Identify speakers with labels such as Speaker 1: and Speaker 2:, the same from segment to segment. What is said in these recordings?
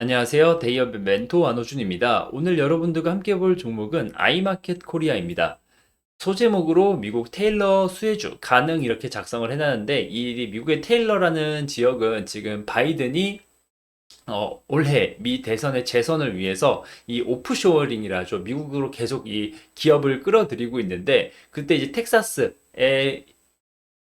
Speaker 1: 안녕하세요. 데이업의 멘토 안호준입니다. 오늘 여러분들과 함께 볼 종목은 아이마켓 코리아입니다. 소제목으로 미국 테일러 수혜주 가능 이렇게 작성을 해놨는데 이 미국의 테일러라는 지역은 지금 바이든이 올해 미 대선의 재선을 위해서 이 오프쇼어링이라죠. 미국으로 계속 이 기업을 끌어들이고 있는데 그때 이제 텍사스의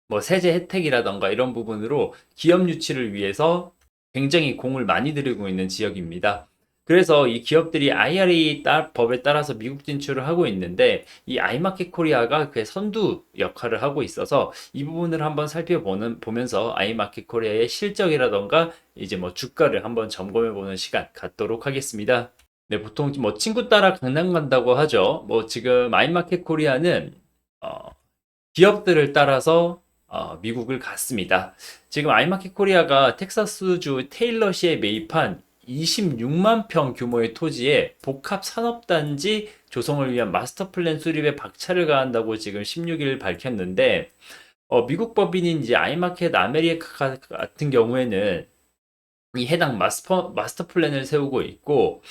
Speaker 1: 뭐 세제 혜택이라던가 이런 부분으로 기업 유치를 위해서 굉장히 공을 많이 들이고 있는 지역입니다. 그래서 이 기업들이 IRA 법에 따라서 미국 진출을 하고 있는데 이 아이마켓 코리아가 그 선두 역할을 하고 있어서 이 부분을 한번 살펴보면서 아이마켓 코리아의 실적이라던가 이제 뭐 주가를 한번 점검해 보는 시간 갖도록 하겠습니다. 네, 보통 뭐 친구 따라 강남 간다고 하죠. 뭐 지금 아이마켓 코리아는 어, 기업들을 따라서 미국을 갔습니다. 지금 아이마켓 코리아가 텍사스주 테일러시에 매입한 26만 평 규모의 토지에 복합 산업단지 조성을 위한 마스터 플랜 수립에 박차를 가한다고 지금 16일 밝혔는데 미국 법인인 이제 아이마켓 아메리카 같은 경우에는 이 해당 마스터 플랜을 세우고 있고,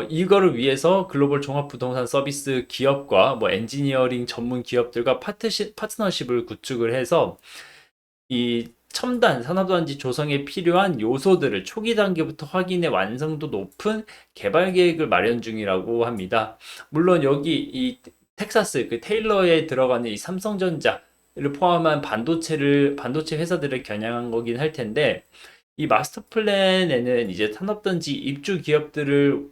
Speaker 1: 이거를 위해서 글로벌 종합부동산 서비스 기업과 뭐 엔지니어링 전문 기업들과 파트너십을 구축을 해서 이 첨단 산업단지 조성에 필요한 요소들을 초기 단계부터 확인해 완성도 높은 개발 계획을 마련 중이라고 합니다. 물론 여기 이 텍사스 그 테일러에 들어가는 이 삼성전자를 포함한 반도체 회사들을 겨냥한 거긴 할 텐데 이 마스터 플랜에는 이제 산업단지 입주 기업들을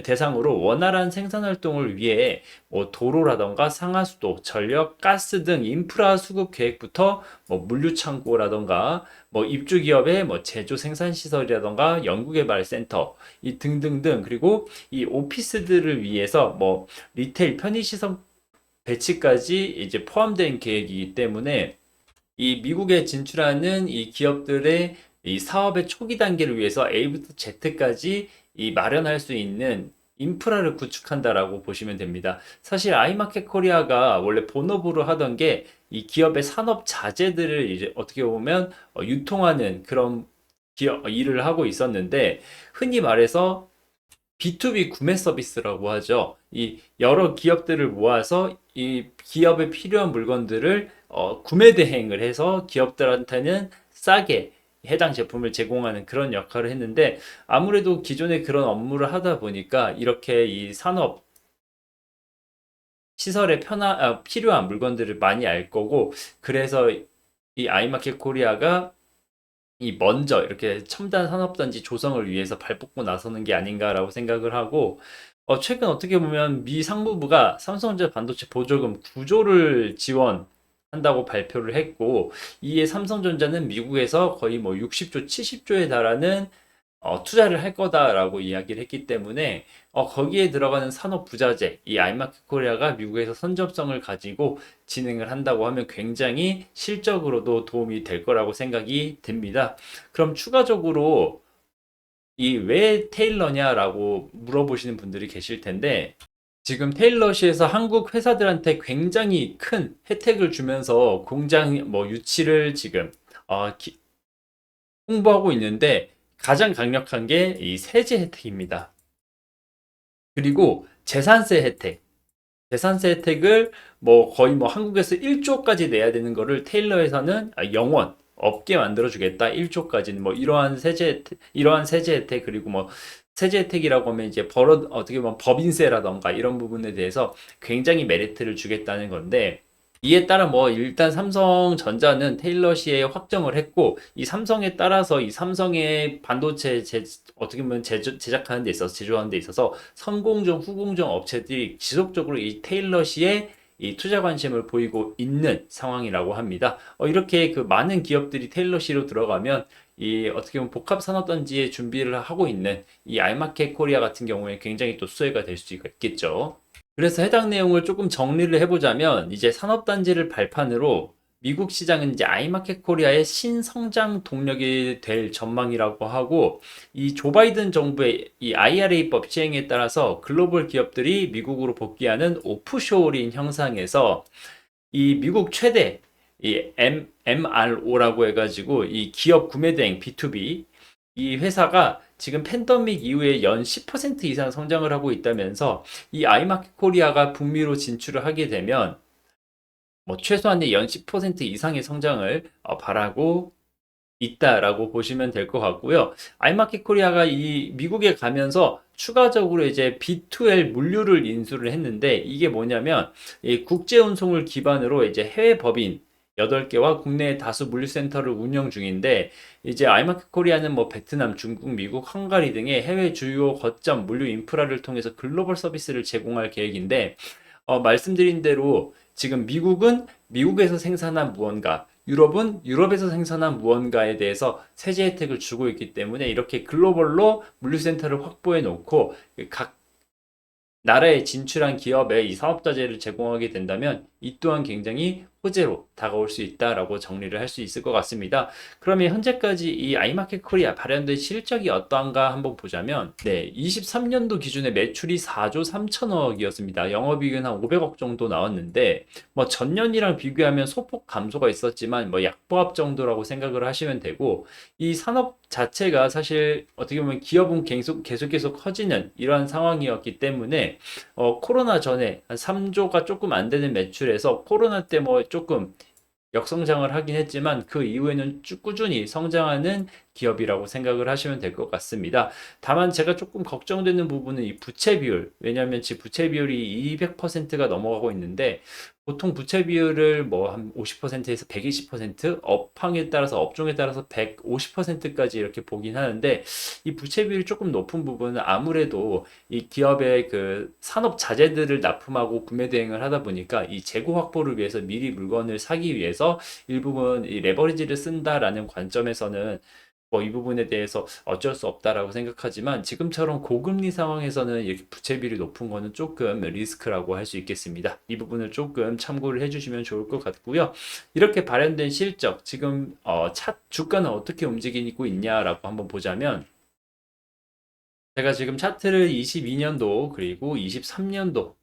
Speaker 1: 대상으로 원활한 생산 활동을 위해 뭐 도로라던가 상하수도, 전력, 가스 등 인프라 수급 계획부터 뭐 물류 창고라던가 뭐 입주 기업의 뭐 제조 생산 시설이라던가 연구개발 센터 이 등등등 그리고 이 오피스들을 위해서 뭐 리테일 편의 시설 배치까지 이제 포함된 계획이기 때문에 이 미국에 진출하는 이 기업들의 이 사업의 초기 단계를 위해서 A부터 Z까지 이 마련할 수 있는 인프라를 구축한다라고 보시면 됩니다. 사실 아이마켓 코리아가 원래 본업으로 하던 게 이 기업의 산업 자재들을 이제 어떻게 보면 유통하는 그런 일을 하고 있었는데 흔히 말해서 B2B 구매 서비스라고 하죠. 이 여러 기업들을 모아서 이 기업에 필요한 물건들을 구매 대행을 해서 기업들한테는 싸게 해당 제품을 제공하는 그런 역할을 했는데 아무래도 기존에 그런 업무를 하다 보니까 이렇게 이 산업 시설에 필요한 물건들을 많이 알 거고 그래서 이 아이마켓 코리아가 이 먼저 이렇게 첨단 산업단지 조성을 위해서 발벗고 나서는 게 아닌가라고 생각을 하고 최근 어떻게 보면 미 상무부가 삼성전자 반도체 보조금 9조를 지원한다고 발표를 했고 이에 삼성전자는 미국에서 거의 뭐 60조, 70조에 달하는 투자를 할 거다라고 이야기를 했기 때문에 거기에 들어가는 산업 부자재, 이 아이마켓 코리아가 미국에서 선점성을 가지고 진행을 한다고 하면 굉장히 실적으로도 도움이 될 거라고 생각이 듭니다. 그럼 추가적으로 이 왜 테일러냐라고 물어보시는 분들이 계실 텐데 지금 테일러시에서 한국 회사들한테 굉장히 큰 혜택을 주면서 공장 뭐 유치를 지금 홍보하고 있는데 가장 강력한 게 이 세제 혜택입니다. 그리고 재산세 혜택. 재산세 혜택을 뭐 거의 뭐 한국에서 1조까지 내야 되는 거를 테일러에서는 영원 없게 만들어 주겠다. 1조까지는 뭐 이러한 세제 혜택 그리고 뭐 세제 혜택이라고 하면 이제 어떻게 보면 법인세라던가 이런 부분에 대해서 굉장히 메리트를 주겠다는 건데 이에 따라 뭐 일단 삼성전자는 테일러시에 확정을 했고 이 삼성에 따라서 이 삼성의 반도체 어떻게 보면 제작하는 데 있어서 제조하는 데 있어서 선공정 후공정 업체들이 지속적으로 이 테일러시에 이 투자 관심을 보이고 있는 상황이라고 합니다. 이렇게 그 많은 기업들이 테일러시로 들어가면 이 어떻게 보면 복합 산업단지에 준비를 하고 있는 이 알마켓 코리아 같은 경우에 굉장히 또 수혜가 될 수 있겠죠. 그래서 해당 내용을 조금 정리를 해보자면 이제 산업단지를 발판으로 미국 시장은 이제 아이마켓 코리아의 신성장 동력이 될 전망이라고 하고 이 조 바이든 정부의 이 IRA법 시행에 따라서 글로벌 기업들이 미국으로 복귀하는 오프쇼어링 형상에서 이 미국 최대 이 MRO라고 해가지고 이 기업 구매 대행 B2B 이 회사가 지금 팬데믹 이후에 연 10% 이상 성장을 하고 있다면서 이 아이마켓 코리아가 북미로 진출을 하게 되면 뭐 최소한의 연 10% 이상의 성장을 바라고 있다라고 보시면 될 것 같고요. 아이마켓 코리아가 이 미국에 가면서 추가적으로 이제 B2L 물류를 인수를 했는데 이게 뭐냐면 이 국제 운송을 기반으로 이제 해외 법인 8개와 국내 다수 물류센터를 운영 중인데 이제 아이마켓 코리아는 뭐 베트남, 중국, 미국, 헝가리 등의 해외 주요 거점 물류 인프라를 통해서 글로벌 서비스를 제공할 계획인데 말씀드린 대로 지금 미국은 미국에서 생산한 무언가, 유럽은 유럽에서 생산한 무언가에 대해서 세제 혜택을 주고 있기 때문에 이렇게 글로벌로 물류센터를 확보해 놓고 각 나라에 진출한 기업에 이 사업자재를 제공하게 된다면 이 또한 굉장히 호재로 다가올 수 있다라고 정리를 할 수 있을 것 같습니다. 그러면 현재까지 이 아이마켓 코리아 발현된 실적이 어떠한가 한번 보자면 네, 23년도 기준에 매출이 4조 3천억이었습니다. 영업이익은 한 500억 정도 나왔는데 뭐 전년이랑 비교하면 소폭 감소가 있었지만 뭐 약보합 정도라고 생각을 하시면 되고 이 산업 자체가 사실 어떻게 보면 기업은 계속 커지는 이러한 상황이었기 때문에 코로나 전에 한 3조가 조금 안 되는 매출에서 코로나 때 뭐 조금 역성장을 하긴 했지만 그 이후에는 쭉 꾸준히 성장하는 기업이라고 생각을 하시면 될 것 같습니다. 다만 제가 조금 걱정되는 부분은 이 부채 비율. 왜냐하면 지금 부채 비율이 200%가 넘어가고 있는데 보통 부채 비율을 뭐 한 50%에서 120%, 업황에 따라서 업종에 따라서 150%까지 이렇게 보긴 하는데 이 부채 비율이 조금 높은 부분은 아무래도 이 기업의 그 산업 자재들을 납품하고 구매 대행을 하다 보니까 이 재고 확보를 위해서 미리 물건을 사기 위해서 일부분 이 레버리지를 쓴다라는 관점에서는 뭐 이 부분에 대해서 어쩔 수 없다라고 생각하지만 지금처럼 고금리 상황에서는 이렇게 부채비율이 높은 거는 조금 리스크라고 할 수 있겠습니다. 이 부분을 조금 참고를 해주시면 좋을 것 같고요. 이렇게 발현된 실적 지금 주가는 어떻게 움직이고 있냐라고 한번 보자면 제가 지금 차트를 22년도 그리고 23년도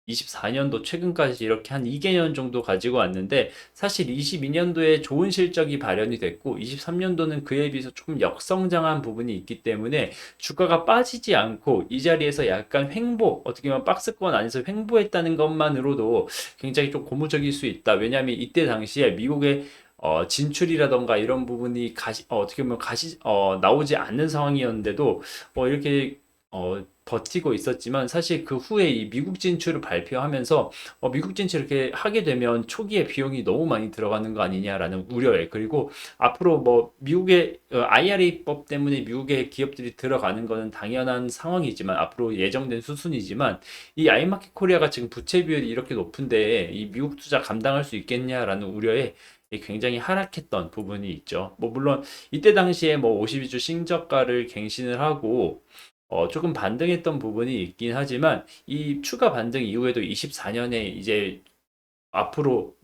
Speaker 1: 24년도 최근까지 이렇게 한 2개년 정도 가지고 왔는데 사실 22년도에 좋은 실적이 발현이 됐고 23년도는 그에 비해서 조금 역성장한 부분이 있기 때문에 주가가 빠지지 않고 이 자리에서 약간 횡보, 어떻게 보면 박스권 안에서 횡보했다는 것만으로도 굉장히 좀 고무적일 수 있다. 왜냐하면 이때 당시에 미국의 진출이라던가 이런 부분이 어떻게 보면 나오지 않는 상황이었는데도 이렇게 버티고 있었지만 사실 그 후에 이 미국 진출을 발표하면서 미국 진출 이렇게 하게 되면 초기에 비용이 너무 많이 들어가는 거 아니냐라는 우려에 그리고 앞으로 뭐 미국의 IRA법 때문에 미국의 기업들이 들어가는 거는 당연한 상황이지만 앞으로 예정된 수순이지만 이 아이마켓 코리아가 지금 부채 비율이 이렇게 높은데 이 미국 투자 감당할 수 있겠냐라는 우려에 굉장히 하락했던 부분이 있죠. 뭐 물론 이때 당시에 뭐 52주 신저가를 갱신을 하고 조금 반등했던 부분이 있긴 하지만 이 추가 반등 이후에도 24년에 이제 앞으로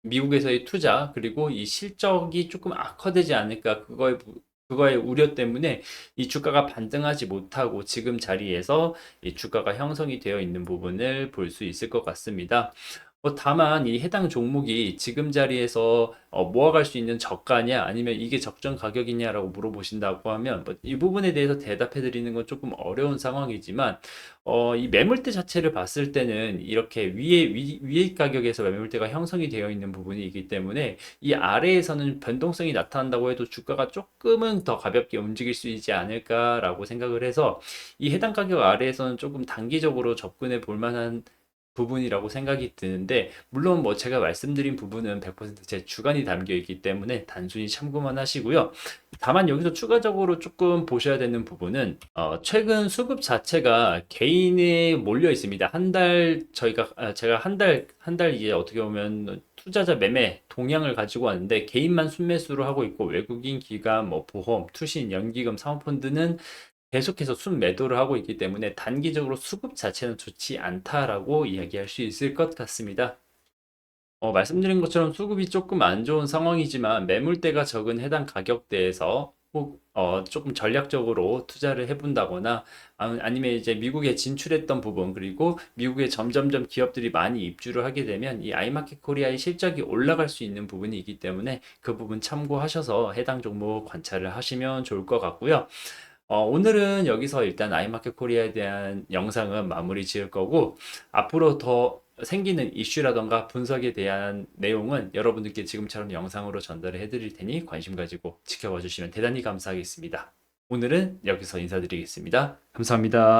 Speaker 1: 미국에서의 투자 그리고 이 실적이 조금 악화되지 않을까 그거의 우려 때문에 이 주가가 반등하지 못하고 지금 자리에서 이 주가가 형성이 되어 있는 부분을 볼 수 있을 것 같습니다. 다만 이 해당 종목이 지금 자리에서 모아갈 수 있는 저가냐 아니면 이게 적정 가격이냐라고 물어보신다고 하면 뭐이 부분에 대해서 대답해 드리는 건 조금 어려운 상황이지만 이 매물대 자체를 봤을 때는 이렇게 위에 가격에서 매물대가 형성이 되어 있는 부분이 있기 때문에 이 아래에서는 변동성이 나타난다고 해도 주가가 조금은 더 가볍게 움직일 수 있지 않을까라고 생각을 해서 이 해당 가격 아래에서는 조금 단기적으로 접근해 볼 만한 부분이라고 생각이 드는데 물론 뭐 제가 말씀드린 부분은 100%제 주관이 담겨 있기 때문에 단순히 참고만 하시고요. 다만 여기서 추가적으로 조금 보셔야 되는 부분은 최근 수급 자체가 개인에 몰려 있습니다. 제가 한 달 이제 어떻게 보면 투자자 매매 동향을 가지고 왔는데 개인만 순매수를 하고 있고 외국인 기관, 뭐 보험, 투신, 연기금, 사모펀드는 계속해서 순매도를 하고 있기 때문에 단기적으로 수급 자체는 좋지 않다라고 이야기할 수 있을 것 같습니다. 말씀드린 것처럼 수급이 조금 안 좋은 상황이지만 매물대가 적은 해당 가격대에서 혹 조금 전략적으로 투자를 해본다거나 아니면 이제 미국에 진출했던 부분 그리고 미국에 점점점 기업들이 많이 입주를 하게 되면 이 아이마켓 코리아의 실적이 올라갈 수 있는 부분이 있기 때문에 그 부분 참고하셔서 해당 종목 관찰을 하시면 좋을 것 같고요. 오늘은 여기서 일단 아이마켓 코리아에 대한 영상은 마무리 지을 거고, 앞으로 더 생기는 이슈라던가 분석에 대한 내용은 여러분들께 지금처럼 영상으로 전달을 해드릴 테니 관심 가지고 지켜봐 주시면 대단히 감사하겠습니다. 오늘은 여기서 인사드리겠습니다. 감사합니다.